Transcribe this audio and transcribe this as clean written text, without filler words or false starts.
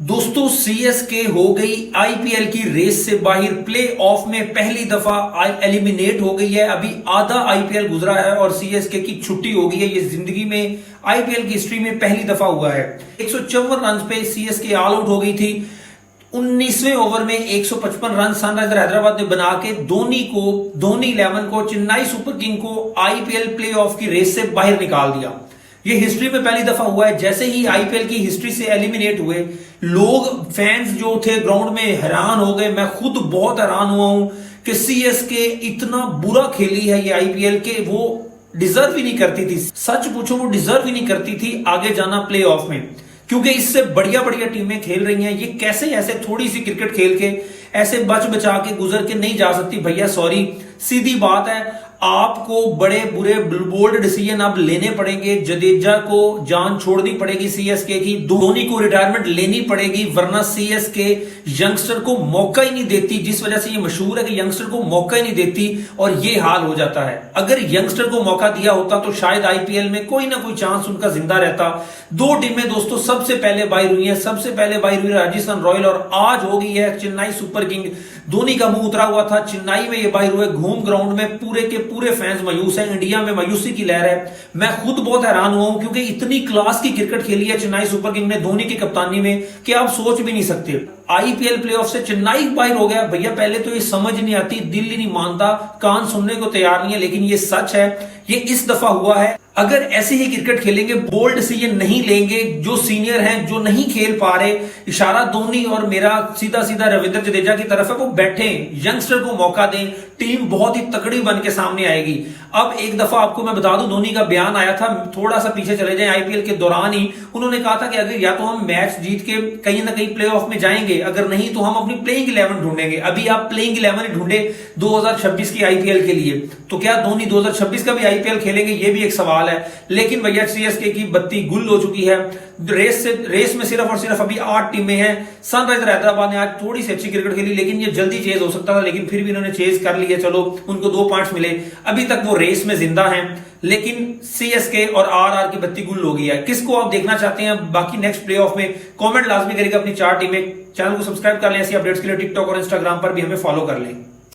दोस्तों सीएसके हो गई आईपीएल की रेस से बाहर, प्ले ऑफ में पहली दफा एलिमिनेट हो गई है। अभी आधा आईपीएल गुजरा है और सीएसके की छुट्टी हो गई है। ये जिंदगी में आईपीएल की हिस्ट्री में पहली दफा हुआ है। 154 रन पे सीएसके ऑल आउट हो गई थी। 19वें ओवर में 155 रन सनराइजर हैदराबाद ने बना के धोनी 11 को चेन्नई सुपर किंग को आईपीएल प्ले ऑफ की रेस से बाहर निकाल दिया। ये हिस्ट्री में पहली दफा हुआ है। जैसे ही आईपीएल की हिस्ट्री से एलिमिनेट हुए, लोग फैंस जो थे ग्राउंड में हैरान हो गए। मैं खुद बहुत हैरान हुआ हूं कि सीएसके इतना बुरा खेली है ये आईपीएल के वो डिजर्व ही नहीं करती थी। सच पूछो वो डिजर्व ही नहीं करती थी आगे जाना प्ले ऑफ में, क्योंकि इससे बढ़िया बढ़िया टीमें खेल रही हैं। ये कैसे ऐसे थोड़ी सी क्रिकेट खेल के ऐसे बच बचा के गुजर के नहीं जा सकती। भैया सॉरी, सीधी बात है, आपको बड़े बुरे बोल्ड डिसीजन अब लेने पड़ेंगे। जडेजा को जान छोड़नी पड़ेगी सीएसके की, धोनी को रिटायरमेंट लेनी पड़ेगी, वरना सीएसके यंगस्टर को मौका ही नहीं देती। जिस वजह से ये मशहूर है कि यंगस्टर को मौका ही नहीं देती और ये हाल हो जाता है। अगर यंगस्टर को मौका दिया होता तो शायद आईपीएल में कोई ना कोई चांस उनका जिंदा रहता। दो टीमें दोस्तों सबसे पहले बाहर हुई है। सबसे पहले बाहर हुई राजस्थान रॉयल और आज हो गई है चेन्नई सुपर किंग। धोनी का मुंह उतरा हुआ था, चेन्नई में ये बाहर हुए। घूम ग्राउंड में पूरे के पूरे फैंस मायूस हैं। इंडिया में मायूसी की लहर है। मैं खुद बहुत हैरान हुआ हूं क्योंकि इतनी क्लास की क्रिकेट खेली है चेन्नई सुपर किंग ने धोनी की कप्तानी में कि आप सोच भी नहीं सकते। आईपीएल प्लेऑफ से चेन्नई बाहर हो गया। भैया पहले तो ये समझ नहीं आती, दिल ही नहीं मानता, कान सुनने को तैयार नहीं है, लेकिन ये सच है। ये इस दफा हुआ है। अगर ऐसे ही क्रिकेट खेलेंगे, बोल्ड डिसीजन नहीं लेंगे, जो सीनियर हैं जो नहीं खेल पा रहे, इशारा धोनी और मेरा सीधा सीधा रविंद्र जडेजा की तरफ है, वो बैठे यंगस्टर को मौका दें, टीम बहुत ही तकड़ी बन के सामने आएगी। अब एक दफा आपको मैं बता दूं, धोनी का बयान आया था, थोड़ा सा पीछे चले जाएं, आईपीएल के दौरान ही उन्होंने कहा था कि अगर या तो हम मैच जीत के कहीं ना कहीं प्ले ऑफ में जाएंगे, अगर नहीं तो हम अपनी प्लेइंग 11 ढूंढेंगे। अभी आप प्लेइंग 11 ही ढूंढे 2026 की आईपीएल के लिए, तो क्या धोनी 2026 का भी आईपीएल खेलेंगे, ये भी एक सवाल है। लेकिन भैया सीएसके की बत्ती गुल हो चुकी है। रेस में सिर्फ और सिर्फ अभी 8 टीमें हैं। सनराइजर हैदराबाद ने आज थोड़ी सी अच्छी क्रिकेट खेली, लेकिन ये जल्दी चेज हो सकता था, लेकिन फिर भी इन्होंने चेज कर लिया। चलो उनको 2 पॉइंट्स मिले, अभी तक वो रेस में जिंदा हैं। लेकिन सीएसके और आरआर की बत्ती गुल हो गई है। किसको आप देखना चाहते हैं बाकी नेक्स्ट प्ले ऑफ में, कमेंट लाजमी करेगा अपनी 4 टीमें। चैनल को सब्सक्राइब कर लें ऐसी अपडेट्स के लिए। टिकटॉक और इंस्टाग्राम पर भी हमें फॉलो कर लें।